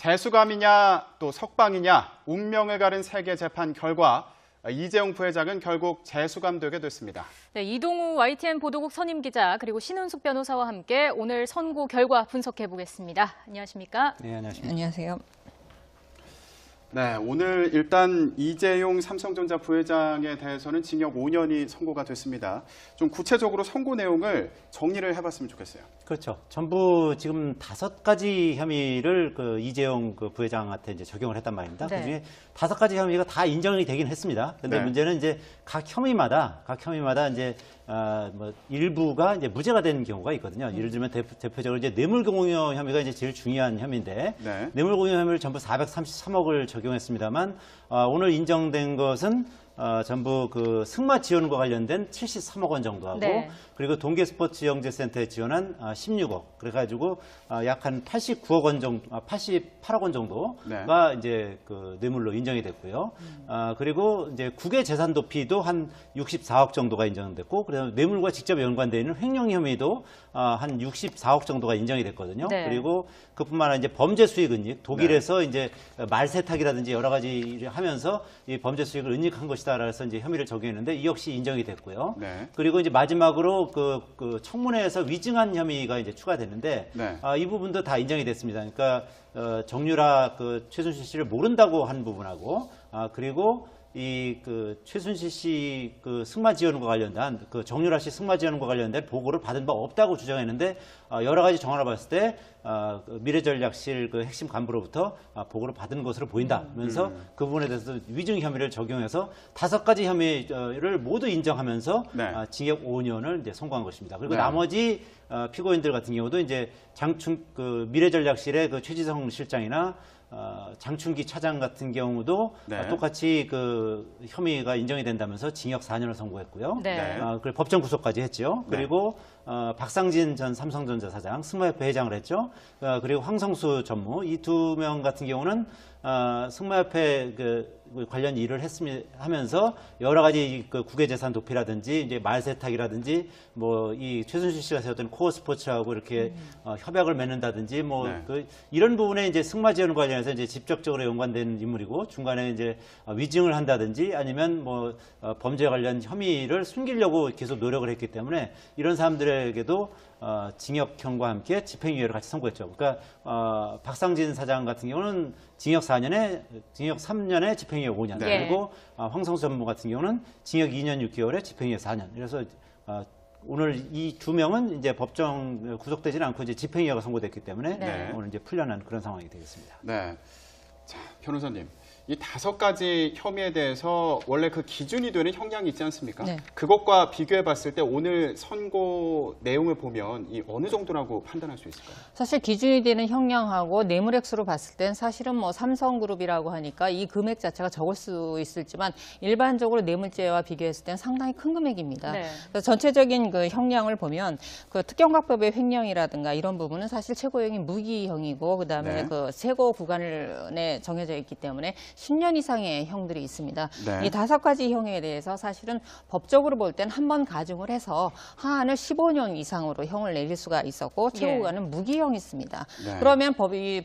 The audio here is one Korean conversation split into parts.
재수감이냐 또 석방이냐 운명을 가른 세계 재판 결과 이재용 부회장은 결국 재수감되게 됐습니다. 네, 이동우 YTN 보도국 선임 기자 그리고 신은숙 변호사와 함께 오늘 선고 결과 분석해 보겠습니다. 안녕하십니까? 네, 안녕하십니까? 안녕하세요. 네, 오늘 일단 이재용 삼성전자 부회장에 대해서는 징역 5년이 선고가 됐습니다. 좀 구체적으로 선고 내용을 정리를 해봤으면 좋겠어요. 그렇죠. 전부 지금 5가지 혐의를 이재용 부회장한테 이제 적용을 했단 말입니다. 네. 그중에 5가지 혐의가 다 인정이 되긴 했습니다. 근데 네. 문제는 이제 각 혐의마다 이제 일부가 이제 무죄가 되는 경우가 있거든요. 예를 들면 대표적으로 이제 뇌물공여 혐의가 이제 제일 중요한 혐의인데 네. 뇌물공여 혐의를 전부 433억을 적용했습니다만 오늘 인정된 것은 전부 승마 지원과 관련된 73억 원 정도 하고 네. 그리고 동계스포츠영재센터에 지원한 16억 그래가지고 약 한 89억 원 정도, 88억 원 정도가 네. 이제 뇌물로 인정이 됐고요. 그리고 이제 국외 재산 도피도 한 64억 정도가 인정됐고 그래서 뇌물과 직접 연관되어 있는 횡령 혐의도 한 64억 정도가 인정이 됐거든요. 네. 그리고 그뿐만 아니라 이제 범죄 수익 은닉, 독일에서 이제 말 세탁이라든지 여러 가지 일을 하면서 이 범죄 수익을 은닉한 것이다라서 이제 혐의를 적용했는데 이 역시 인정이 됐고요. 네. 그리고 이제 마지막으로 청문회에서 위증한 혐의가 이제 추가됐는데 네. 이 부분도 다 인정이 됐습니다. 그러니까 정유라 최순실 씨를 모른다고 한 부분하고 그리고 최순실 씨 승마 지원과 관련된 정유라 씨 승마 지원과 관련된 보고를 받은 바 없다고 주장했는데 여러 가지 정황을 봤을 때 미래전략실 핵심 간부로부터 보고를 받은 것으로 보인다면서 그 부분에 대해서 위증 혐의를 적용해서 5가지 혐의를 모두 인정하면서 네. 징역 5년을 이제 선고한 것입니다. 그리고 네. 나머지 피고인들 같은 경우도 이제 미래전략실의 최지성 실장이나 장충기 차장 같은 경우도 네. 똑같이 혐의가 인정이 된다면서 징역 4년을 선고했고요. 네. 네. 법정 구속까지 했죠. 네. 그리고 박상진 전 삼성전자 사장, 승마협회 회장을 했죠. 그리고 황성수 전무 이 2명 같은 경우는 승마협회 관련 일을 하면서 여러 가지 국외 재산 도피라든지 이제 말 세탁이라든지 이 최순실 씨가 세웠던 코어 스포츠하고 이렇게 협약을 맺는다든지 네. 이런 부분에 이제 승마 지원 관련해서 이제 직접적으로 연관된 인물이고 중간에 이제 위증을 한다든지 아니면 범죄 관련 혐의를 숨기려고 계속 노력을 했기 때문에 이런 사람들에게도 징역형과 함께 집행유예를 같이 선고했죠. 그러니까 박상진 사장 같은 경우는 징역 3년에 집행유예 5년. 네. 그리고 황성수 전무 같은 경우는 징역 2년 6개월에 집행유예 4년. 그래서 오늘 이 2명은 이제 법정 구속되지는 않고 이제 집행유예가 선고됐기 때문에 네. 오늘 이제 풀려난 그런 상황이 되겠습니다. 네. 자, 변호사님. 이 5가지 혐의에 대해서 원래 기준이 되는 형량이 있지 않습니까? 네. 그것과 비교해 봤을 때 오늘 선고 내용을 보면 이 어느 정도라고 판단할 수 있을까요? 사실 기준이 되는 형량하고 뇌물액수로 봤을 땐 사실은 삼성그룹이라고 하니까 이 금액 자체가 적을 수 있을지만 일반적으로 뇌물죄와 비교했을 땐 상당히 큰 금액입니다. 네. 그래서 전체적인 형량을 보면 특경각법의 횡령이라든가 이런 부분은 사실 최고형이 무기형이고 그다음에 네. 최고 구간에 정해져 있기 때문에 10년 이상의 형들이 있습니다. 네. 이 5가지 형에 대해서 사실은 법적으로 볼 땐 한 번 가중을 해서 하한을 15년 이상으로 형을 내릴 수가 있었고 최고 구간은 무기형이 있습니다. 네. 그러면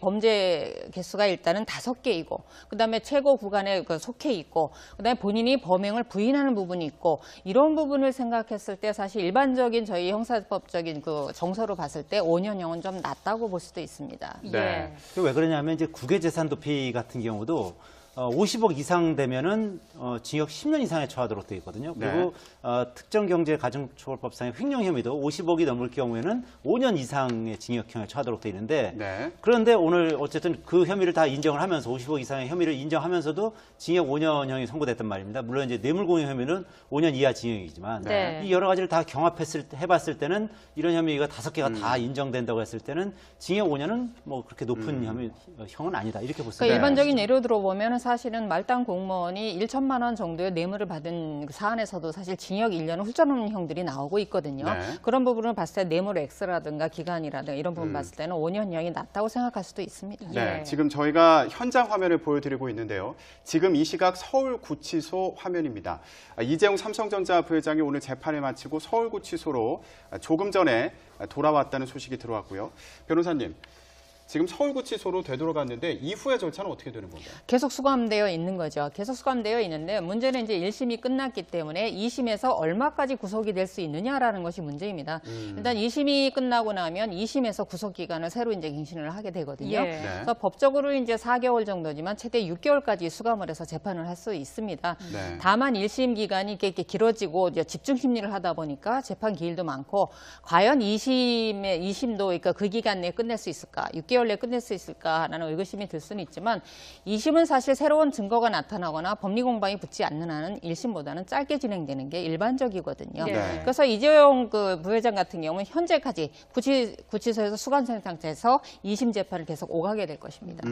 범죄 개수가 일단은 5개이고 그다음에 최고 구간에 속해 있고 그다음에 본인이 범행을 부인하는 부분이 있고 이런 부분을 생각했을 때 사실 일반적인 저희 형사법적인 정서로 봤을 때 5년형은 좀 낮다고 볼 수도 있습니다. 네. 왜 그러냐면 이제 국외재산 도피 같은 경우도 50억 이상 되면은 징역 10년 이상에 처하도록 되어 있거든요. 그리고 특정경제가중처벌법상의 횡령 혐의도 50억이 넘을 경우에는 5년 이상의 징역형에 처하도록 되어 있는데 네. 그런데 오늘 어쨌든 그 혐의를 다 인정을 하면서 50억 이상의 혐의를 인정하면서도 징역 5년형이 선고됐단 말입니다. 물론 이제 뇌물공여 혐의는 5년 이하 징역이지만 네. 이 여러 가지를 다 해봤을 때는 이런 혐의가 5개가 다 인정된다고 했을 때는 징역 5년은 그렇게 높은 형은 아니다 이렇게 볼 수 그러니까 있습니다. 일반적인 예로 들어보면 사실은 말단 공무원이 1천만 원 정도의 뇌물을 받은 사안에서도 사실 징역 1년을 훌쩍넘는 형들이 나오고 있거든요. 네. 그런 부분을 봤을 때 뇌물 X라든가 기간이라든가 이런 부분 봤을 때는 5년형이 낮다고 생각할 수도 있습니다. 네, 예. 지금 저희가 현장 화면을 보여드리고 있는데요. 지금 이 시각 서울구치소 화면입니다. 이재용 삼성전자 부회장이 오늘 재판을 마치고 서울구치소로 조금 전에 돌아왔다는 소식이 들어왔고요. 변호사님, 지금 서울구치소로 되돌아갔는데 이후의 절차는 어떻게 되는 건가요? 계속 수감되어 있는 거죠. 계속 수감되어 있는데 문제는 이제 1심이 끝났기 때문에 2심에서 얼마까지 구속이 될 수 있느냐라는 것이 문제입니다. 일단 2심이 끝나고 나면 2심에서 구속 기간을 새로 이제 갱신을 하게 되거든요. 예. 그래서 법적으로 이제 4개월 정도지만 최대 6개월까지 수감을 해서 재판을 할 수 있습니다. 네. 다만 다만 1심 기간이 이렇게 길어지고 이제 집중 심리를 하다 보니까 재판 기일도 많고 과연 2심도 그러니까 그 기간 내에 끝낼 수 있을까? 6개월 내에 끝낼 수 있을까라는 의구심이 들 수는 있지만 2심은 사실 새로운 증거가 나타나거나 법리 공방이 붙지 않는 한은 1심보다는 짧게 진행되는 게 일반적이거든요. 네. 그래서 이재용 그 부회장 같은 경우는 현재까지 구치소에서 수감생 상태에서 2심 재판을 계속 오가게 될 것입니다.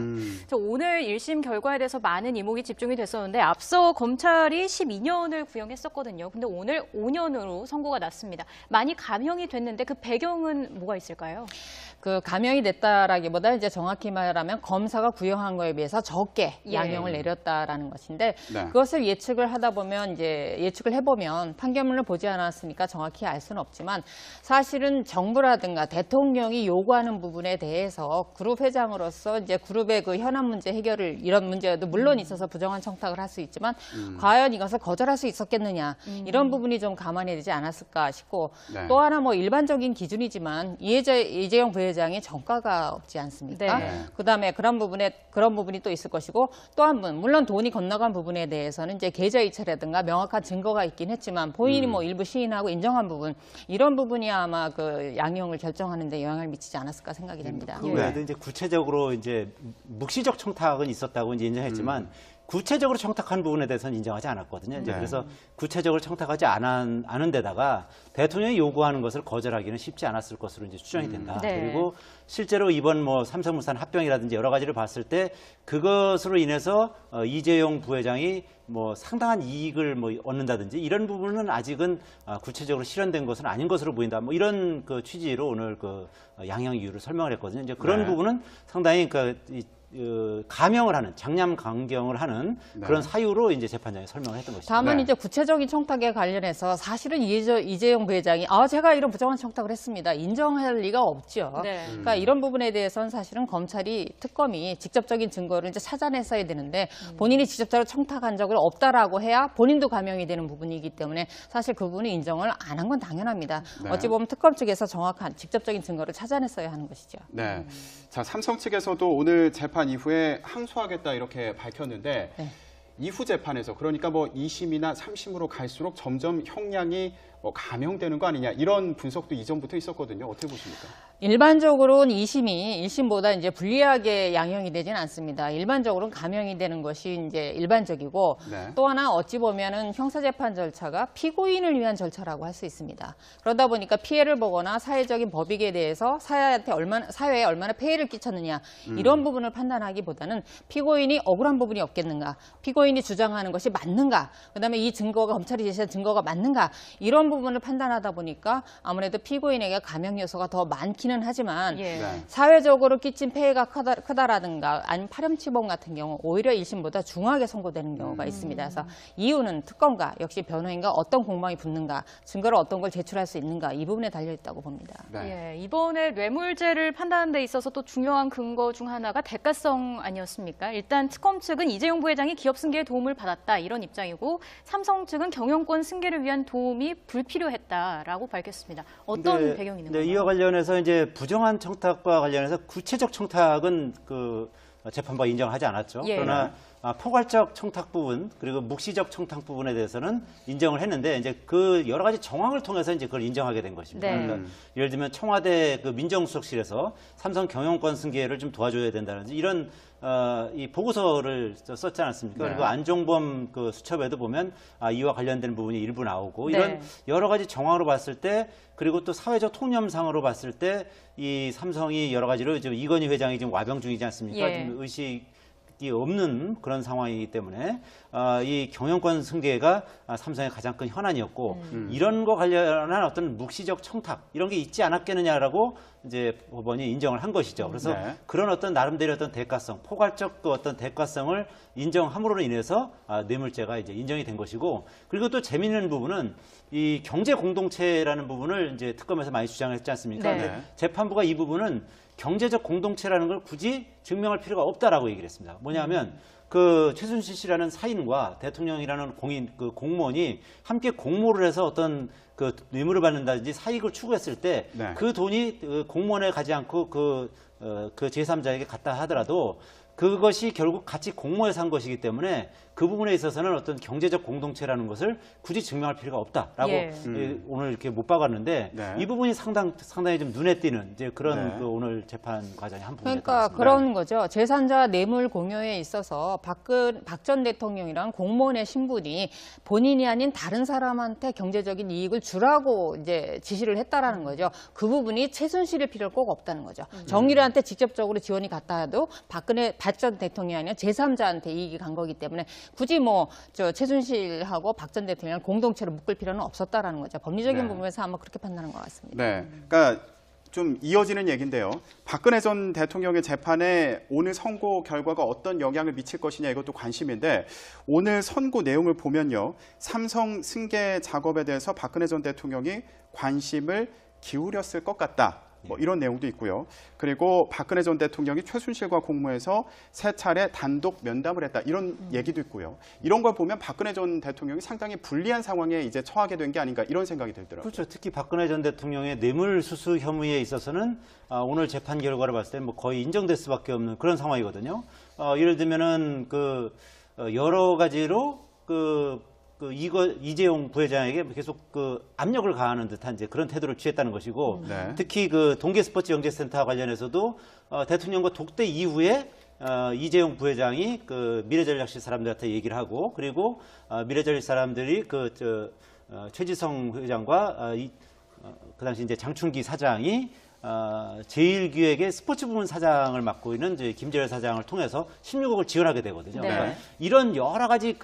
오늘 1심 결과에 대해서 많은 이목이 집중이 됐었는데 앞서 검찰이 12년을 구형했었거든요. 근데 오늘 5년으로 선고가 났습니다. 많이 감형이 됐는데 그 배경은 뭐가 있을까요? 그 감형이 됐다라기보다 이제 정확히 말하면 검사가 구형한 거에 비해서 적게 예. 양형을 내렸다라는 것인데 네. 그것을 예측을 하다 보면 이제 예측을 해보면 판결문을 보지 않았으니까 정확히 알 수는 없지만 사실은 정부라든가 대통령이 요구하는 부분에 대해서 그룹 회장으로서 이제 그룹의 그 현안 문제 해결을 이런 문제도 물론 있어서 부정한 청탁을 할 수 있지만 과연 이것을 거절할 수 있었겠느냐 이런 부분이 좀 감안이 되지 않았을까 싶고 네. 또 하나 뭐 일반적인 기준이지만 이재용 부회장이 정가가 없지 않습니까? 네. 그다음에 그런 부분이 또 있을 것이고 또 한 분 물론 돈이 건너간 부분에 대해서는 이제 계좌이체라든가 명확한 증거가 있긴 했지만 본인이 뭐 일부 시인하고 인정한 부분 이런 부분이 아마 그 양형을 결정하는 데 영향을 미치지 않았을까 생각이 됩니다. 그 외에도 이제 구체적으로 이제 묵시적 청탁은 있었다고 이제 인정했지만 구체적으로 청탁한 부분에 대해서는 인정하지 않았거든요. 이제 네. 그래서 구체적으로 청탁하지 않은 데다가 대통령이 요구하는 것을 거절하기는 쉽지 않았을 것으로 이제 추정이 된다. 네. 그리고 실제로 이번 뭐 삼성물산 합병이라든지 여러 가지를 봤을 때 그것으로 인해서 이재용 부회장이 뭐 상당한 이익을 뭐 얻는다든지 이런 부분은 아직은 구체적으로 실현된 것은 아닌 것으로 보인다. 뭐 이런 그 취지로 오늘 그 양형 이유를 설명을 했거든요. 이제 그런 네. 부분은 상당히 감형을 하는 장량 강경을 하는 네. 그런 사유로 이제 재판장이 설명을 했던 것이죠. 다만 네. 이제 구체적인 청탁에 관련해서 사실은 이재용 부회장이 제가 이런 부정한 청탁을 했습니다. 인정할 리가 없죠. 네. 그러니까 이런 부분에 대해서는 사실은 특검이 직접적인 증거를 이제 찾아냈어야 되는데 본인이 직접적으로 청탁한 적을 없다라고 해야 본인도 감형이 되는 부분이기 때문에 사실 그 부분이 인정을 안 한 건 당연합니다. 네. 어찌 보면 특검 측에서 정확한 직접적인 증거를 찾아냈어야 하는 것이죠. 네. 자, 삼성 측에서도 오늘 재판 이후에 항소하겠다 이렇게 밝혔는데 네. 이후 재판에서 그러니까 뭐 2심이나 3심으로 갈수록 점점 형량이 감형되는 거 아니냐 이런 분석도 이전부터 있었거든요. 어떻게 보십니까? 일반적으로는 2심이 1심보다 이제 불리하게 양형이 되지는 않습니다. 일반적으로는 감형이 되는 것이 이제 일반적이고 네. 또 하나 어찌 보면은 형사재판 절차가 피고인을 위한 절차라고 할 수 있습니다. 그러다 보니까 피해를 보거나 사회적인 법익에 대해서 사회에 얼마나 폐해를 끼쳤느냐 이런 부분을 판단하기보다는 피고인이 억울한 부분이 없겠는가, 피고인이 주장하는 것이 맞는가, 그다음에 이 증거가 검찰이 제시한 증거가 맞는가 이런 부분을 판단하다 보니까 아무래도 피고인에게 감형 요소가 더 많기는 하지만 예. 네. 사회적으로 끼친 폐해가 크다라든가 아니면 파렴치범 같은 경우 오히려 1심보다 중하게 선고되는 경우가 있습니다. 그래서 이유는 특검과 역시 변호인과 어떤 공방이 붙는가, 증거를 어떤 걸 제출할 수 있는가 이 부분에 달려 있다고 봅니다. 네. 예, 이번에 뇌물죄를 판단하는 데 있어서 또 중요한 근거 중 하나가 대가성 아니었습니까? 일단 특검 측은 이재용 부회장이 기업 승계에 도움을 받았다 이런 입장이고 삼성 측은 경영권 승계를 위한 도움이 불필요했다라고 밝혔습니다. 어떤 배경이 있는 건가요? 이와 관련해서 이제 부정한 청탁과 관련해서 구체적 청탁은 그 재판부가 인정하지 않았죠. 예. 그러나 포괄적 청탁 부분 그리고 묵시적 청탁 부분에 대해서는 인정을 했는데 이제 그 여러 가지 정황을 통해서 이제 그걸 인정하게 된 것입니다. 네. 그러니까 예를 들면 청와대 그 민정수석실에서 삼성 경영권 승계를 좀 도와줘야 된다든지 이런 이 보고서를 썼지 않았습니까? 네. 그리고 안종범 그 수첩에도 보면 이와 관련된 부분이 일부 나오고 네. 이런 여러 가지 정황으로 봤을 때 그리고 또 사회적 통념상으로 봤을 때 이 삼성이 여러 가지로 지금 이건희 회장이 지금 와병 중이지 않습니까? 예. 지금 의식이 없는 그런 상황이기 때문에 이 경영권 승계가 삼성의 가장 큰 현안이었고 이런 거 관련한 어떤 묵시적 청탁 이런 게 있지 않았겠느냐라고 이제 법원이 인정을 한 것이죠. 그래서 네. 그런 어떤 나름대로 어떤 대가성, 포괄적 그 어떤 대가성을 인정함으로 인해서 뇌물죄가 이제 인정이 된 것이고 그리고 또 재미있는 부분은 이 경제 공동체라는 부분을 이제 특검에서 많이 주장했지 않습니까? 네. 근데 재판부가 이 부분은 경제적 공동체라는 걸 굳이 증명할 필요가 없다라고 얘기를 했습니다. 뭐냐면 그 최순실 씨라는 사인과 대통령이라는 공무원이 함께 공모를 해서 어떤 그 뇌물을 받는다든지 사익을 추구했을 때 그 네. 돈이 공무원에 가지 않고 그 제3자에게 갔다 하더라도 그것이 결국 같이 공모해서 한 것이기 때문에 그 부분에 있어서는 어떤 경제적 공동체라는 것을 굳이 증명할 필요가 없다라고 예. 오늘 이렇게 못 박았는데 네. 이 부분이 상당히 좀 눈에 띄는 이제 그런 네. 그 오늘 재판 과정의 한 부분이었던 것 그러니까 같습니다. 그런 거죠. 제3자 뇌물 공여에 있어서 박 전 대통령이랑 공무원의 신분이 본인이 아닌 다른 사람한테 경제적인 이익을 주라고 이제 지시를 했다라는 거죠. 그 부분이 최순실일 필요가 꼭 없다는 거죠. 정유라한테 직접적으로 지원이 갔다 해도 박 전 대통령이 아니라 제3자한테 이익이 간 거기 때문에 굳이 최순실하고 박 전 대통령을 공동체로 묶을 필요는 없었다라는 거죠. 법리적인 네. 부분에서 아마 그렇게 판단한 것 같습니다. 네, 그러니까 좀 이어지는 얘기인데요. 박근혜 전 대통령의 재판에 오늘 선고 결과가 어떤 영향을 미칠 것이냐 이것도 관심인데 오늘 선고 내용을 보면요. 삼성 승계 작업에 대해서 박근혜 전 대통령이 관심을 기울였을 것 같다. 뭐 이런 내용도 있고요. 그리고 박근혜 전 대통령이 최순실과 공모해서 3차례 단독 면담을 했다. 이런 얘기도 있고요. 이런 걸 보면 박근혜 전 대통령이 상당히 불리한 상황에 이제 처하게 된 게 아닌가 이런 생각이 들더라고요. 그렇죠. 특히 박근혜 전 대통령의 뇌물수수 혐의에 있어서는 오늘 재판 결과를 봤을 때 뭐 거의 인정될 수밖에 없는 그런 상황이거든요. 예를 들면은 여러 가지로 이재용 부회장에게 계속 압력을 가하는 듯한 이제 그런 태도를 취했다는 것이고 네. 특히 동계스포츠 영재센터 관련해서도 대통령과 독대 이후에 이재용 부회장이 미래전략실 사람들한테 얘기를 하고 그리고 미래전략 사람들이 최지성 회장과 그 당시 이제 장충기 사장이 제1기획의 스포츠 부문 사장을 맡고 있는 이제 김재열 사장을 통해서 16억을 지원하게 되거든요. 네. 그러니까 이런 여러 가지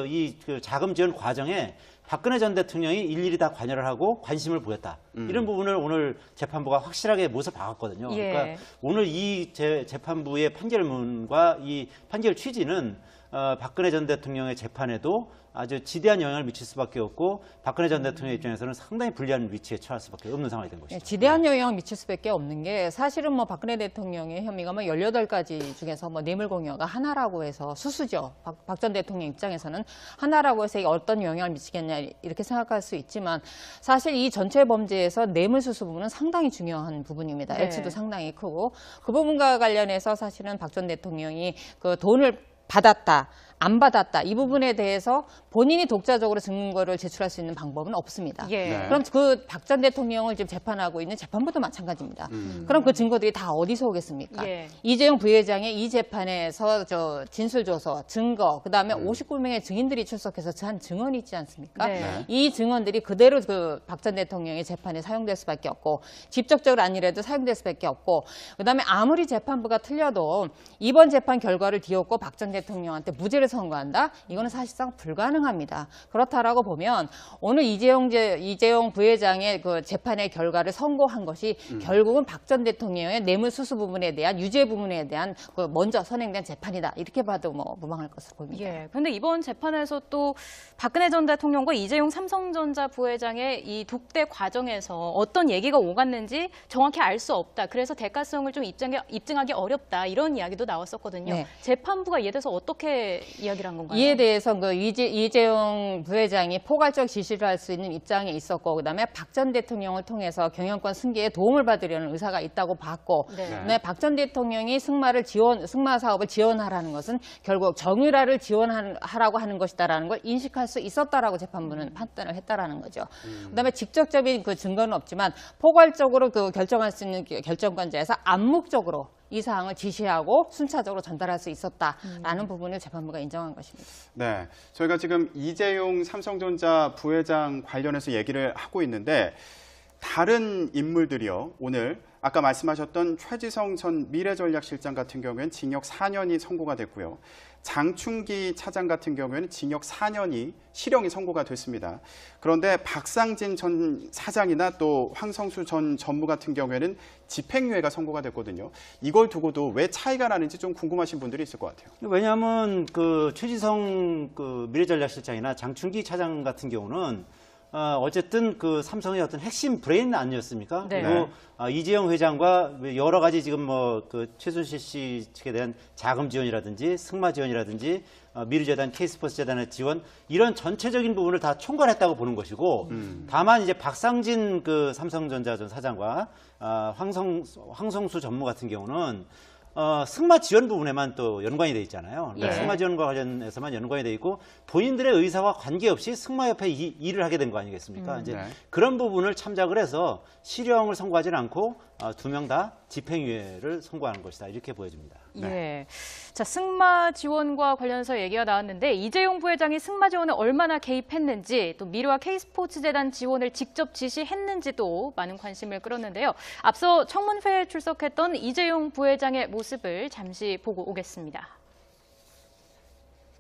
이 자금 지원 과정에 박근혜 전 대통령이 일일이 다 관여를 하고 관심을 보였다. 이런 부분을 오늘 재판부가 확실하게 못을 박았거든요. 예. 그러니까 오늘 이 재판부의 판결문과 이 판결 취지는 박근혜 전 대통령의 재판에도 아주 지대한 영향을 미칠 수밖에 없고 박근혜 전 대통령 입장에서는 상당히 불리한 위치에 처할 수밖에 없는 상황이 된 것이죠. 지대한 영향을 미칠 수밖에 없는 게 사실은 박근혜 대통령의 혐의가 18가지 중에서 뇌물 공여가 하나라고 해서 수수죠. 박 전 대통령 입장에서는 하나라고 해서 어떤 영향을 미치겠냐 이렇게 생각할 수 있지만 사실 이 전체 범죄에서 뇌물 수수 부분은 상당히 중요한 부분입니다. 네. 액수도 상당히 크고 그 부분과 관련해서 사실은 박 전 대통령이 돈을 받았다. 안 받았다. 이 부분에 대해서 본인이 독자적으로 증거를 제출할 수 있는 방법은 없습니다. 예. 네. 그럼 박 전 대통령을 지금 재판하고 있는 재판부도 마찬가지입니다. 그럼 그 증거들이 다 어디서 오겠습니까? 예. 이재용 부회장의 이 재판에서 진술 조서, 증거, 그다음에 59명의 증인들이 출석해서 한 증언이 있지 않습니까? 네. 네. 이 증언들이 그대로 박 전 대통령의 재판에 사용될 수밖에 없고 직접적으로 아니라도 사용될 수밖에 없고 그다음에 아무리 재판부가 틀려도 이번 재판 결과를 뒤엎고 박 전 대통령한테 무죄를 선고한다? 이거는 사실상 불가능합니다. 그렇다라고 보면 오늘 이재용 부회장의 재판의 결과를 선고한 것이 결국은 박 전 대통령의 뇌물 수수 부분에 대한 유죄 부분에 대한 먼저 선행된 재판이다. 이렇게 봐도 무방할 것으로 보입니다. 예. 그런데 이번 재판에서 또 박근혜 전 대통령과 이재용 삼성전자 부회장의 이 독대 과정에서 어떤 얘기가 오갔는지 정확히 알 수 없다. 그래서 대가성을 좀 입증하기 어렵다. 이런 이야기도 나왔었거든요. 네. 재판부가 이에 대해서 어떻게 이야기를 한 건가요? 이에 대해서 이재용 부회장이 포괄적 지시를 할 수 있는 입장에 있었고 그다음에 박 전 대통령을 통해서 경영권 승계에 도움을 받으려는 의사가 있다고 봤고 네. 그다음에 박 전 대통령이 승마 사업을 지원하라는 것은 결국 정유라를 지원하라고 하는 것이다라는 걸 인식할 수 있었다라고 재판부는 판단을 했다라는 거죠. 그다음에 직접적인 증거는 없지만 포괄적으로 결정할 수 있는 결정권자에서 암묵적으로 이 사항을 지시하고 순차적으로 전달할 수 있었다라는 부분을 재판부가 인정한 것입니다. 네, 저희가 지금 이재용 삼성전자 부회장 관련해서 얘기를 하고 있는데 다른 인물들이요. 오늘 아까 말씀하셨던 최지성 전 미래전략실장 같은 경우에는 징역 4년이 선고가 됐고요. 장충기 차장 같은 경우에는 징역 4년이 실형이 선고가 됐습니다. 그런데 박상진 전 사장이나 또 황성수 전 전무 같은 경우에는 집행유예가 선고가 됐거든요. 이걸 두고도 왜 차이가 나는지 좀 궁금하신 분들이 있을 것 같아요. 왜냐하면 최지성 미래전략실장이나 장충기 차장 같은 경우는 어쨌든 그 삼성의 어떤 핵심 브레인 아니었습니까? 네. 그리고 이재용 회장과 여러 가지 지금 뭐 그 최순실 씨 측에 대한 자금 지원이라든지 승마 지원이라든지 미르재단, K스포츠 재단의 지원 이런 전체적인 부분을 다 총괄했다고 보는 것이고 다만 이제 박상진 그 삼성전자 전 사장과 황성수 전무 같은 경우는 승마 지원 부분에만 또 연관이 돼 있잖아요. 그러니까 예. 승마 지원과 관련해서만 연관이 돼 있고 본인들의 의사와 관계없이 승마협회 일을 하게 된 거 아니겠습니까? 이제 네. 그런 부분을 참작을 해서 실형을 선고하지는 않고 두 명 다 집행유예를 선고하는 것이다 이렇게 보여집니다. 예. 자, 승마 지원과 관련해서 얘기가 나왔는데 이재용 부회장이 승마 지원에 얼마나 개입했는지 또 미르와 K스포츠 재단 지원을 직접 지시했는지도 많은 관심을 끌었는데요. 앞서 청문회에 출석했던 이재용 부회장의 모습을 잠시 보고 오겠습니다.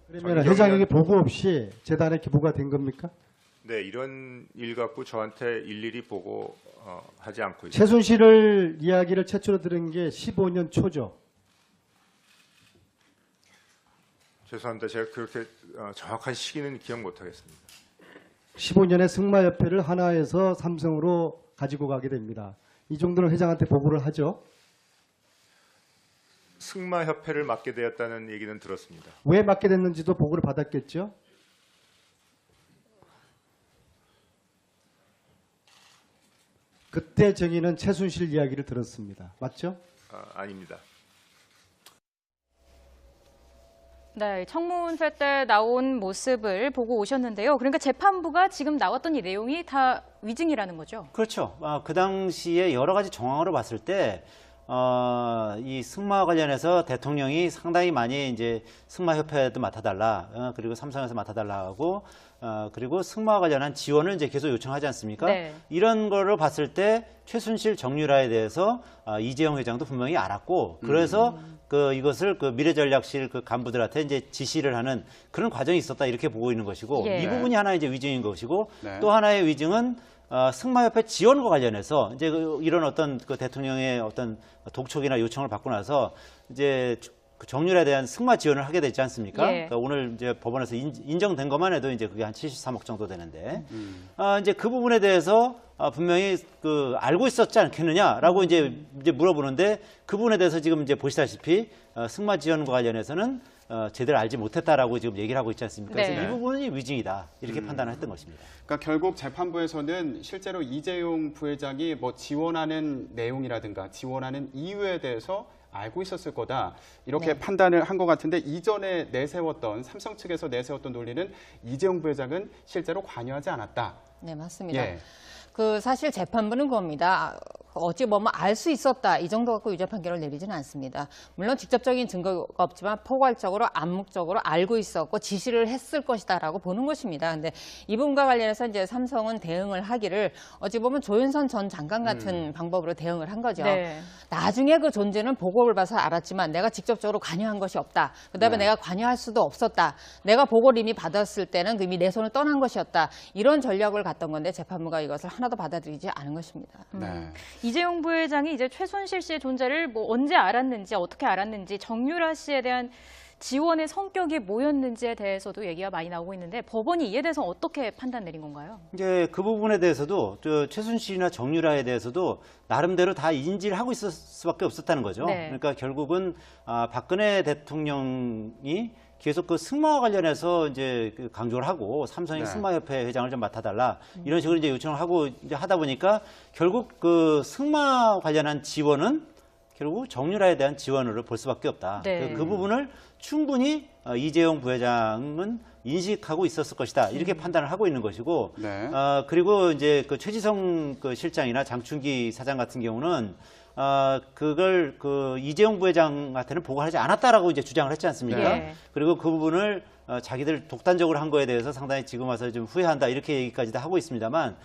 그러면 회장에게 보고 없이 재단에 기부가 된 겁니까? 네, 이런 일 갖고 저한테 일일이 보고 하지 않고 있습니다. 최순실을 이야기를 최초로 들은 게 15년 초죠. 죄송합니다. 제가 그렇게 정확한 시기는 기억 못하겠습니다. 15년에 승마협회를 하나에서 삼성으로 가지고 가게 됩니다. 이 정도는 회장한테 보고를 하죠. 승마협회를 맡게 되었다는 얘기는 들었습니다. 왜 맡게 됐는지도 보고를 받았겠죠. 그때 정의는 최순실 이야기를 들었습니다. 맞죠? 아닙니다. 네, 청문회 때 나온 모습을 보고 오셨는데요. 그러니까 재판부가 지금 나왔던 이 내용이 다 위증이라는 거죠? 그렇죠. 그 당시에 여러 가지 정황으로 봤을 때, 이 승마와 관련해서 대통령이 상당히 많이 이제 승마협회도 맡아달라, 그리고 삼성에서 맡아달라 하고, 그리고 승마와 관련한 지원을 이제 계속 요청하지 않습니까? 네. 이런 거를 봤을 때 최순실 정유라에 대해서 이재용 회장도 분명히 알았고, 그래서 이것을 그 미래전략실 그 간부들한테 이제 지시를 하는 그런 과정이 있었다 이렇게 보고 있는 것이고, 예. 이 부분이 하나 이제 위증인 것이고, 네. 또 하나의 위증은 승마협회 지원과 관련해서 이제 이런 어떤 그 대통령의 어떤 독촉이나 요청을 받고 나서 이제 그 정유라에 대한 승마 지원을 하게 되지 않습니까? 예. 그러니까 오늘 이제 법원에서 인정된 것만 해도 이제 그게 한 73억 정도 되는데, 이제 그 부분에 대해서 분명히 그 알고 있었지 않겠느냐라고 이제 물어보는데 그 부분에 대해서 지금 이제 보시다시피 승마 지원과 관련해서는 제대로 알지 못했다라고 지금 얘기를 하고 있지 않습니까? 네. 그래서 이 부분이 위증이다 이렇게 판단을 했던 것입니다. 그러니까 결국 재판부에서는 실제로 이재용 부회장이 뭐 지원하는 내용이라든가 지원하는 이유에 대해서 알고 있었을 거다 이렇게 네. 판단을 한 것 같은데 이전에 내세웠던 삼성 측에서 내세웠던 논리는 이재용 부회장은 실제로 관여하지 않았다. 네, 맞습니다. 예. 사실 재판부는 그겁니다. 어찌 보면 알 수 있었다 이 정도 갖고 유죄 판결을 내리지는 않습니다. 물론 직접적인 증거가 없지만 포괄적으로 암묵적으로 알고 있었고 지시를 했을 것이다라고 보는 것입니다. 근데 이 부분과 관련해서 이제 삼성은 대응을 하기를 어찌 보면 조윤선 전 장관 같은 방법으로 대응을 한 거죠. 네. 나중에 그 존재는 보고를 봐서 알았지만 내가 직접적으로 관여한 것이 없다. 그다음에 네. 내가 관여할 수도 없었다. 내가 보고를 이미 받았을 때는 이미 내 손을 떠난 것이었다. 이런 전략을 갔던 건데 재판부가 이것을 하나도 받아들이지 않은 것입니다. 네. 이재용 부회장이 이제 최순실 씨의 존재를 뭐 언제 알았는지 어떻게 알았는지 정유라 씨에 대한 지원의 성격이 뭐였는지에 대해서도 얘기가 많이 나오고 있는데 법원이 이에 대해서 어떻게 판단 내린 건가요? 이제 그 부분에 대해서도 최순실이나 정유라에 대해서도 나름대로 다 인지를 하고 있을 수밖에 없었다는 거죠. 네. 그러니까 결국은 박근혜 대통령이 계속 그 승마와 관련해서 이제 강조를 하고 삼성의 네. 승마협회 회장을 좀 맡아달라 이런 식으로 이제 요청을 하고 이제 하다 보니까 결국 그 승마 관련한 지원은 결국 정유라에 대한 지원으로 볼 수밖에 없다. 네. 그 부분을 충분히 이재용 부회장은 인식하고 있었을 것이다. 이렇게 판단을 하고 있는 것이고, 네. 그리고 이제 그 최지성 그 실장이나 장충기 사장 같은 경우는 그걸 그 이재용 부회장한테는 보고하지 않았다라고 이제 주장을 했지 않습니까? 예. 그리고 그 부분을 자기들 독단적으로 한 거에 대해서 상당히 지금 와서 좀 후회한다 이렇게 얘기까지도 하고 있습니다만.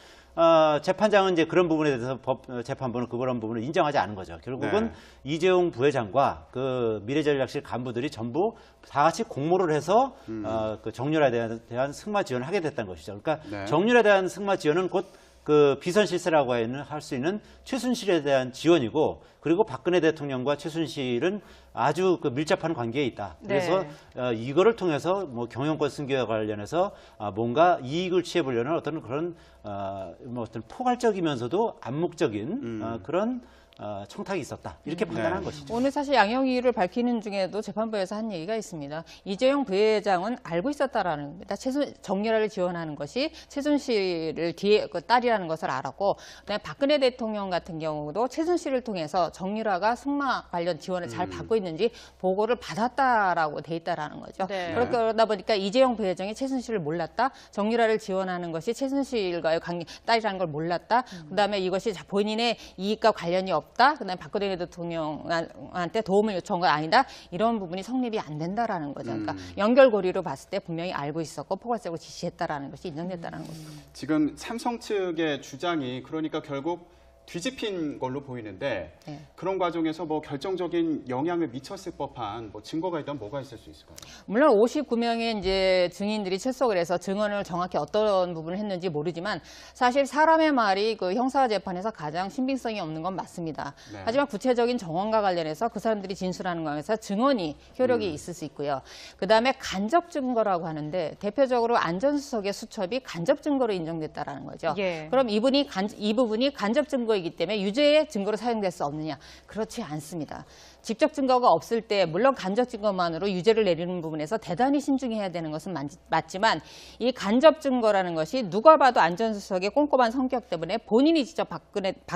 재판장은 이제 그런 부분에 대해서 재판부는 그런 부분을 인정하지 않은 거죠. 결국은 네. 이재용 부회장과 그 미래전략실 간부들이 전부 다 같이 공모를 해서 그 정유라에 대한 승마 지원을 하게 됐다는 것이죠. 그러니까 네. 정유라에 대한 승마 지원은 곧 그 비선실세라고 할 수 있는 최순실에 대한 지원이고, 그리고 박근혜 대통령과 최순실은 아주 그 밀접한 관계에 있다. 그래서 이거를 통해서 뭐 경영권 승계와 관련해서 뭔가 이익을 취해보려는 어떤 그런 뭐 어떤 포괄적이면서도 암묵적인 그런 청탁이 있었다. 이렇게 판단한 것이죠. 오늘 사실 양형 이유를 밝히는 중에도 재판부에서 한 얘기가 있습니다. 이재용 부회장은 알고 있었다라는 겁니다. 정유라를 지원하는 것이 최순실을 그 딸이라는 것을 알았고, 그다음에 박근혜 대통령 같은 경우도 최순실을 통해서 정유라가 승마 관련 지원을 잘 받고 있는지 보고를 받았다라고 돼 있다라는 거죠. 네. 그러다 보니까 이재용 부회장이 최순실을 몰랐다, 정유라를 지원하는 것이 최순실과의 딸이라는 걸 몰랐다, 그다음에 이것이 본인의 이익과 관련이 없다, 그다음에 박근혜 대통령한테 도움을 요청한 건 아니다, 이런 부분이 성립이 안 된다라는 거죠. 그러니까 연결고리로 봤을 때 분명히 알고 있었고 포괄적으로 지시했다라는 것이 인정됐다라는 거죠. 지금 삼성 측의 주장이 그러니까 결국 뒤집힌 걸로 보이는데 그런 과정에서 뭐 결정적인 영향을 미쳤을 법한 뭐 증거가 있다면 뭐가 있을 수 있을까요? 물론 59명의 이제 증인들이 출석을 해서 증언을 정확히 어떤 부분을 했는지 모르지만 사실 사람의 말이 그 형사 재판에서 가장 신빙성이 없는 건 맞습니다. 네. 하지만 구체적인 정황과 관련해서 그 사람들이 진술하는 거에서 증언이 효력이 있을 수 있고요. 그다음에 간접 증거라고 하는데 대표적으로 안전수석의 수첩이 간접 증거로 인정됐다라는 거죠. 예. 그럼 이 부분이 간접 증거이기 때문에 유죄의 증거로 사용될 수 없느냐? 그렇지 않습니다. 직접 증거가 없을 때 물론 간접 증거만으로 유죄를 내리는 부분에서 대단히 신중해야 되는 것은 맞지만 이 간접 증거라는 것이 누가 봐도 안전수석의 꼼꼼한 성격 때문에 본인이 직접 박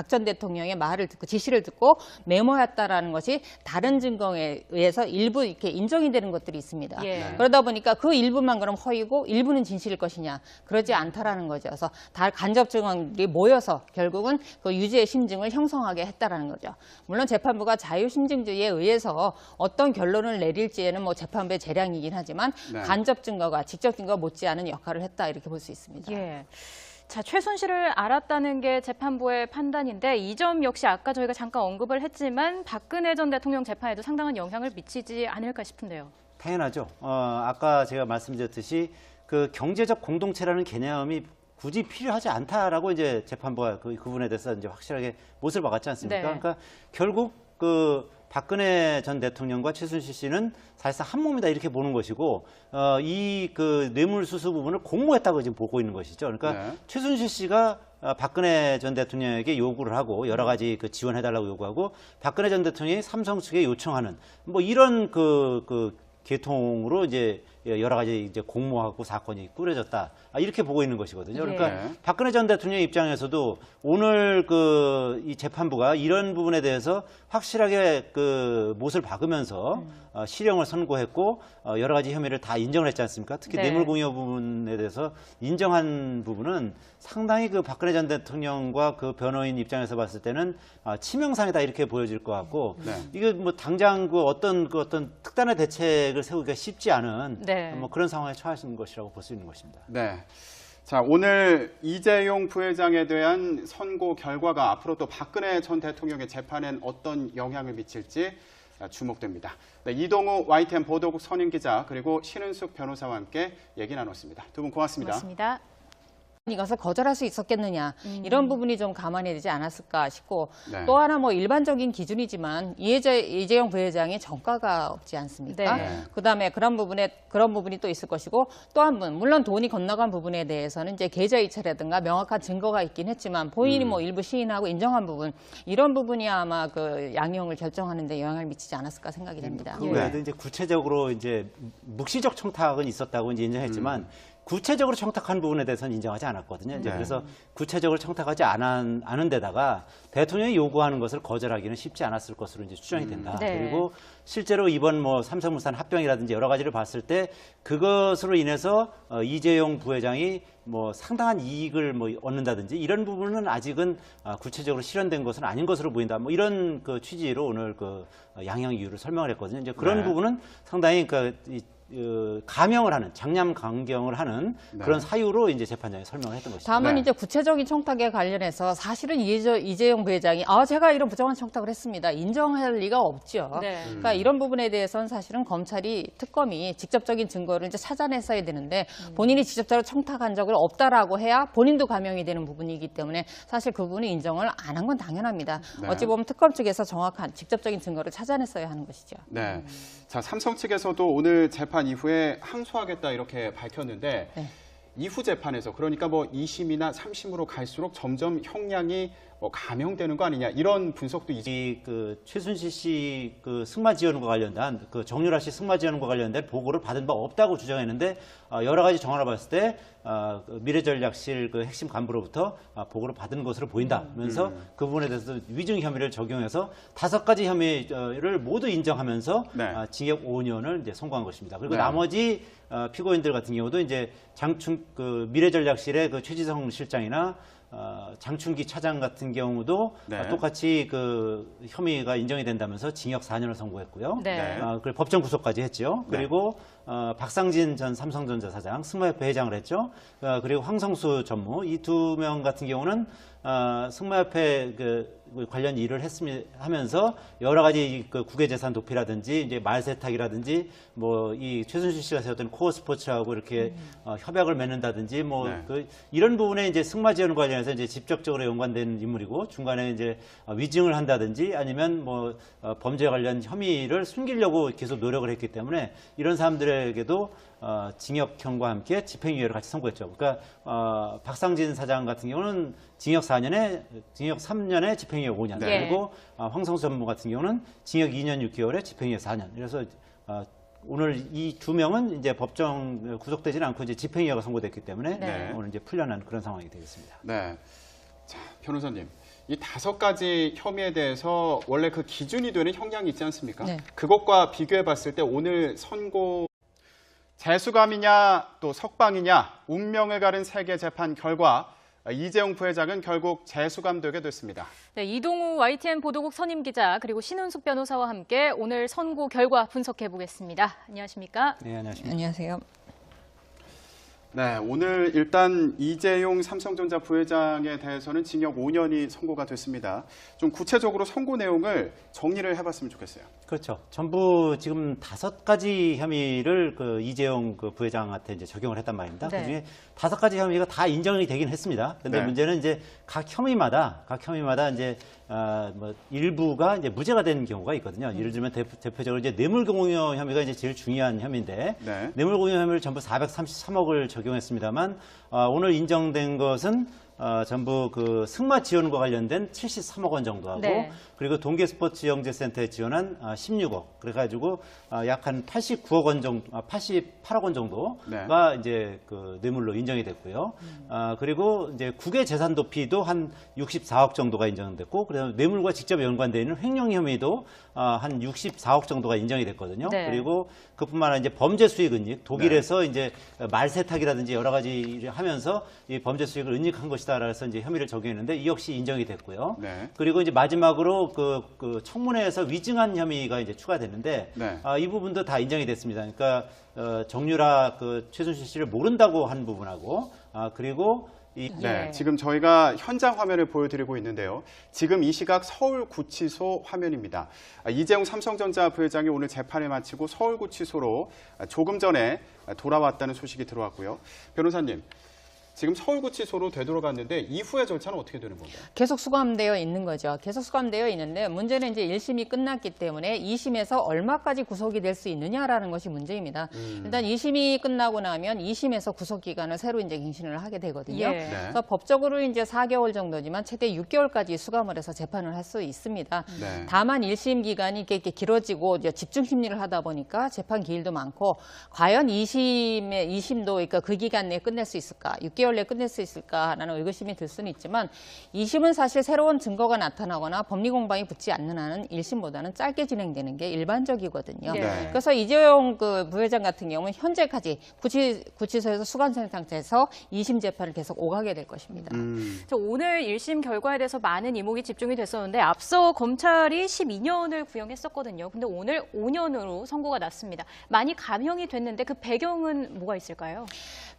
전 대통령의 말을 듣고 지시를 듣고 메모했다라는 것이 다른 증거에 의해서 일부 이렇게 인정이 되는 것들이 있습니다. 예. 그러다 보니까 그 일부만 그럼 허위고 일부는 진실일 것이냐? 그러지 않다라는 거죠. 그래서 다 간접 증언들이 모여서 결국은 그 유죄의 심증을 형성하게 했다라는 거죠. 물론 재판부가 자유심증주의에 의해서 어떤 결론을 내릴지에는 뭐 재판부의 재량이긴 하지만 간접 증거가 직접 증거 못지않은 역할을 했다 이렇게 볼 수 있습니다. 예. 자, 최순실을 알았다는 게 재판부의 판단인데 이 점 역시 아까 저희가 잠깐 언급을 했지만 박근혜 전 대통령 재판에도 상당한 영향을 미치지 않을까 싶은데요. 당연하죠. 아까 제가 말씀드렸듯이 그 경제적 공동체라는 개념이 굳이 필요하지 않다라고 이제 재판부가 그 부분에 대해서 이제 확실하게 못을 박았지 않습니까? 네. 그러니까 결국 그 박근혜 전 대통령과 최순실 씨는 사실상 한 몸이다 이렇게 보는 것이고, 이 그 뇌물수수 부분을 공모했다고 지금 보고 있는 것이죠. 그러니까 최순실 씨가 박근혜 전 대통령에게 요구를 하고 여러 가지 그 지원해달라고 요구하고 박근혜 전 대통령이 삼성 측에 요청하는 뭐 이런 그 계통으로 이제 여러 가지 이제 공모하고 사건이 꾸려졌다. 이렇게 보고 있는 것이거든요. 그러니까 박근혜 전 대통령 입장에서도 오늘 이 재판부가 이런 부분에 대해서 확실하게 그 못을 박으면서 실형을 선고했고 여러 가지 혐의를 다 인정을 했지 않습니까? 특히 뇌물공여 부분에 대해서 인정한 부분은 상당히 그 박근혜 전 대통령과 그 변호인 입장에서 봤을 때는 치명상이다 이렇게 보여질 것 같고 이게 뭐 당장 그 어떤 특단의 대책을 세우기가 쉽지 않은 뭐 그런 상황에 처하신 것이라고 볼 수 있는 것입니다. 네. 자, 오늘 이재용 부회장에 대한 선고 결과가 앞으로 또 박근혜 전 대통령의 재판엔 어떤 영향을 미칠지 주목됩니다. 네, 이동우 YTN 보도국 선임기자 그리고 신은숙 변호사와 함께 얘기 나눴습니다. 두 분 고맙습니다. 고맙습니다. 이것을 거절할 수 있었겠느냐 이런 부분이 좀 감안해야 되지 않았을까 싶고 네. 또 하나 뭐 일반적인 기준이지만 이재용 부회장이 전과가 없지 않습니까? 그다음에 그런 부분이 또 있을 것이고 또 한 분 물론 돈이 건너간 부분에 대해서는 이제 계좌이체라든가 명확한 증거가 있긴 했지만 본인이 뭐 일부 시인하고 인정한 부분 이런 부분이 아마 그 양형을 결정하는 데 영향을 미치지 않았을까 생각이 됩니다. 그 외에도 이제 구체적으로 이제 묵시적 청탁은 있었다고 이제 인정했지만 구체적으로 청탁한 부분에 대해서는 인정하지 않았거든요. 이제 그래서 구체적으로 청탁하지 않은 데다가 대통령이 요구하는 것을 거절하기는 쉽지 않았을 것으로 이제 추정이 된다. 그리고 실제로 이번 뭐 삼성물산 합병이라든지 여러 가지를 봤을 때 그것으로 인해서 이재용 부회장이 뭐 상당한 이익을 뭐 얻는다든지 이런 부분은 아직은 구체적으로 실현된 것은 아닌 것으로 보인다. 뭐 이런 그 취지로 오늘 그 양형 이유를 설명을 했거든요. 이제 그런 부분은 상당히 감형을 하는 장량 강경을 하는 그런 사유로 이제 재판장이 설명을 했던 것이죠. 다만 이제 구체적인 청탁에 관련해서 사실은 이재용 부회장이 제가 이런 부정한 청탁을 했습니다. 인정할 리가 없죠. 그러니까 그러니까 이런 부분에 대해서는 사실은 검찰이 특검이 직접적인 증거를 이제 찾아냈어야 되는데 본인이 직접적으로 청탁한 적을 없다라고 해야 본인도 감형이 되는 부분이기 때문에 사실 그 부분이 인정을 안 한 건 당연합니다. 네. 어찌 보면 특검 측에서 정확한 직접적인 증거를 찾아냈어야 하는 것이죠. 네. 자, 삼성 측에서도 오늘 재판 이후에 항소하겠다 이렇게 밝혔는데 네. 이후 재판에서 그러니까 뭐 2심이나 3심으로 갈수록 점점 형량이 뭐 감형되는 거 아니냐 이런 분석도 그 최순실 씨 그 승마 지원과 관련된 그 정유라 씨 승마 지원과 관련된 보고를 받은 바 없다고 주장했는데 여러 가지 정황을 봤을 때 그 미래전략실 그 핵심 간부로부터 보고를 받은 것으로 보인다면서 그 부분에 대해서 위증 혐의를 적용해서 5가지 혐의를 모두 인정하면서 네. 징역 5년을 이제 선고한 것입니다. 그리고 네. 나머지 피고인들 같은 경우도 이제 그 미래전략실의 그 최지성 실장이나 장충기 차장 같은 경우도 네. 똑같이 그 혐의가 인정이 된다면서 징역 4년을 선고했고요. 네. 그리고 법정 구속까지 했죠. 네. 그리고 박상진 전 삼성전자 사장, 승마협회 회장을 했죠. 그리고 황성수 전무 이 2명 같은 경우는 승마협회 그 관련 일을 하면서 여러 가지 그 국외재산 도피라든지 이제 말 세탁이라든지 뭐 이 최순실 씨가 세웠던 코어 스포츠하고 이렇게 협약을 맺는다든지 뭐 네. 이런 부분에 이제 승마 지원 관련해서 이제 직접적으로 연관된 인물이고 중간에 이제 위증을 한다든지 아니면 뭐 범죄 관련 혐의를 숨기려고 계속 노력을 했기 때문에 이런 사람들에게도 징역형과 함께 집행유예를 같이 선고했죠. 그러니까 박상진 사장 같은 경우는 징역 3년에 집행유예 5년. 네. 그리고 황성수 전무 같은 경우는 징역 2년 6개월에 집행유예 4년. 그래서 오늘 이 2명은 이제 법정 구속되지는 않고 이제 집행유예가 선고됐기 때문에 네. 오늘 이제 풀려난 그런 상황이 되겠습니다. 네. 자, 변호사님. 이 5가지 혐의에 대해서 원래 그 기준이 되는 형량이 있지 않습니까? 네. 그것과 비교해 봤을 때 오늘 선고 재수감이냐 또 석방이냐 운명을 가른 세계 재판 결과 이재용 부회장은 결국 재수감되게 됐습니다. 네, 이동우 YTN 보도국 선임 기자 그리고 신은숙 변호사와 함께 오늘 선고 결과 분석해 보겠습니다. 안녕하십니까? 네, 안녕하십니까. 안녕하세요. 네, 오늘 일단 이재용 삼성전자 부회장에 대해서는 징역 5년이 선고가 됐습니다. 좀 구체적으로 선고 내용을 정리를 해봤으면 좋겠어요. 그렇죠. 전부 지금 5가지 혐의를 그 이재용 그 부회장한테 이제 적용을 했단 말입니다. 네. 그중에 5가지 혐의가 다 인정이 되긴 했습니다. 근데 네. 문제는 이제 각 혐의마다 이제 뭐 일부가 이제 무죄가 되는 경우가 있거든요. 예를 들면 대표적으로 이제 뇌물공여 혐의가 이제 제일 중요한 혐의인데 네. 뇌물공여 혐의를 전부 433억을 적용했습니다만 오늘 인정된 것은 전부 그 승마 지원과 관련된 73억 원 정도 하고 네. 그리고 동계스포츠영재센터에 지원한 16억 그래가지고 약 한 89억 원 정도, 88억 원 정도가 이제 그 뇌물로 인정이 됐고요. 그리고 이제 국외 재산 도피도 한 64억 정도가 인정됐고 그래서 뇌물과 직접 연관되어 있는 횡령 혐의도 한 64억 정도가 인정이 됐거든요. 네. 그리고 그뿐만 아니라 이제 범죄 수익 은닉, 독일에서 이제 말 세탁이라든지 여러 가지 일을 하면서 이 범죄 수익을 은닉한 것이다라서 이제 혐의를 적용했는데 이 역시 인정이 됐고요. 네. 그리고 이제 마지막으로 그 청문회에서 위증한 혐의가 이제 추가됐는데 네. 이 부분도 다 인정이 됐습니다. 그러니까 정유라 그 최순실 씨를 모른다고 한 부분하고 그리고 네, 예. 지금 저희가 현장 화면을 보여드리고 있는데요. 지금 이 시각 서울구치소 화면입니다. 이재용 삼성전자 부회장이 오늘 재판을 마치고 서울구치소로 조금 전에 돌아왔다는 소식이 들어왔고요. 변호사님, 지금 서울구치소로 되돌아갔는데 이후의 절차는 어떻게 되는 건가요? 계속 수감되어 있는 거죠. 계속 수감되어 있는데 문제는 이제 1심이 끝났기 때문에 2심에서 얼마까지 구속이 될 수 있느냐라는 것이 문제입니다. 일단 2심이 끝나고 나면 2심에서 구속 기간을 새로 이제 갱신을 하게 되거든요. 예. 네. 그래서 법적으로 이제 4개월 정도지만 최대 6개월까지 수감을 해서 재판을 할 수 있습니다. 네. 다만 다만 1심 기간이 이렇게 길어지고 이제 집중 심리를 하다 보니까 재판 기일도 많고 과연 2심도 그러니까 그 기간 내에 끝낼 수 있을까? 6개월 내에 끝낼 수 있을까라는 의구심이 들 수는 있지만 2심은 사실 새로운 증거가 나타나거나 법리 공방이 붙지 않는 한은 1심보다는 짧게 진행되는 게 일반적이거든요. 네. 그래서 이재용 그 부회장 같은 경우는 현재까지 구치소에서 수감 상태에서 2심 재판을 계속 오가게 될 것입니다. 오늘 1심 결과에 대해서 많은 이목이 집중이 됐었는데 앞서 검찰이 12년을 구형했었거든요. 근데 오늘 5년으로 선고가 났습니다. 많이 감형이 됐는데 그 배경은 뭐가 있을까요?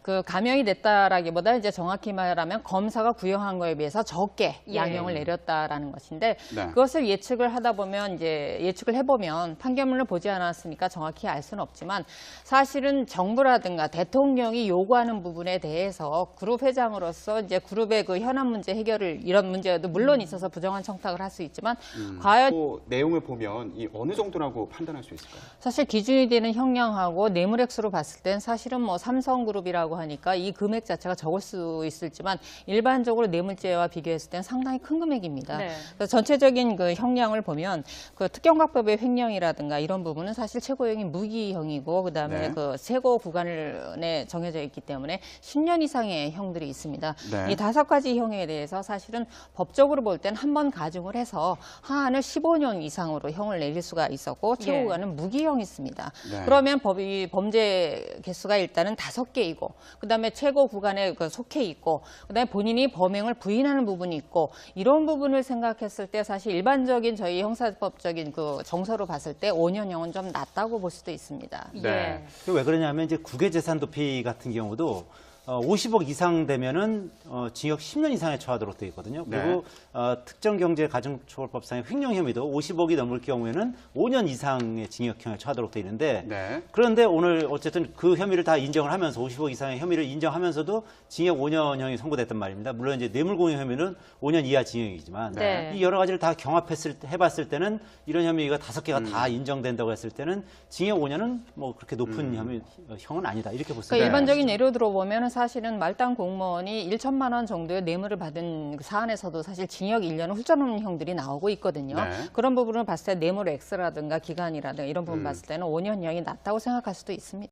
그 감형이 됐다라기 한다기보다 이제 정확히 말하면 검사가 구형한 거에 비해서 적게 예. 양형을 내렸다라는 것인데 네. 그것을 예측을 하다 보면 이제 예측을 해보면 판결문을 보지 않았으니까 정확히 알 수는 없지만 사실은 정부라든가 대통령이 요구하는 부분에 대해서 그룹 회장으로서 이제 그룹의 그 현안 문제 해결을 이런 문제도 물론 있어서 부정한 청탁을 할 수 있지만 과연 또 내용을 보면 이 어느 정도라고 판단할 수 있을까요? 사실 기준이 되는 형량하고 뇌물액수로 봤을 땐 사실은 뭐 삼성그룹이라고 하니까 이 금액 자체가 적을 수 있을지만 일반적으로 뇌물죄와 비교했을 땐 상당히 큰 금액입니다. 네. 그래서 전체적인 그 형량을 보면 그 특경각법의 횡령이라든가 이런 부분은 사실 최고형이 무기형이고 그다음에 네. 그 최고 구간에 정해져 있기 때문에 10년 이상의 형들이 있습니다. 네. 이 5가지 형에 대해서 사실은 법적으로 볼 땐 한 번 가중을 해서 하한을 15년 이상으로 형을 내릴 수가 있었고 최고 예. 구간은 무기형이 있습니다. 네. 그러면 범죄 개수가 일단은 5개이고 그다음에 최고 구간에 그 속해 있고 그다음에 본인이 범행을 부인하는 부분이 있고 이런 부분을 생각했을 때 사실 일반적인 저희 형사법적인 그 정서로 봤을 때 5년형은 좀 낮다고 볼 수도 있습니다. 네. 예. 그게 왜 그러냐면 이제 국외재산 도피 같은 경우도 50억 이상 되면은 징역 10년 이상에 처하도록 되어 있거든요. 그리고 특정경제가중처벌법상의 횡령 혐의도 50억이 넘을 경우에는 5년 이상의 징역형에 처하도록 되어 있는데 네. 그런데 오늘 어쨌든 그 혐의를 다 인정을 하면서 50억 이상의 혐의를 인정하면서도 징역 5년형이 선고됐단 말입니다. 물론 이제 뇌물공여 혐의는 5년 이하 징역이지만 네. 이 여러 가지를 다 해봤을 때는 이런 혐의가 5개가 다 인정된다고 했을 때는 징역 5년은 뭐 그렇게 높은 형은 아니다 이렇게 볼 수 그러니까 있습니다. 일반적인 예로 들어보면 사실은 말단 공무원이 1천만 원 정도의 뇌물을 받은 그 사안에서도 사실 징역 1년을 훌쩍넘는 형들이 나오고 있거든요. 네. 그런 부분을 봤을 때 뇌물 X라든가 기간이라든가 이런 부분 봤을 때는 5년형이 낮다고 생각할 수도 있습니다.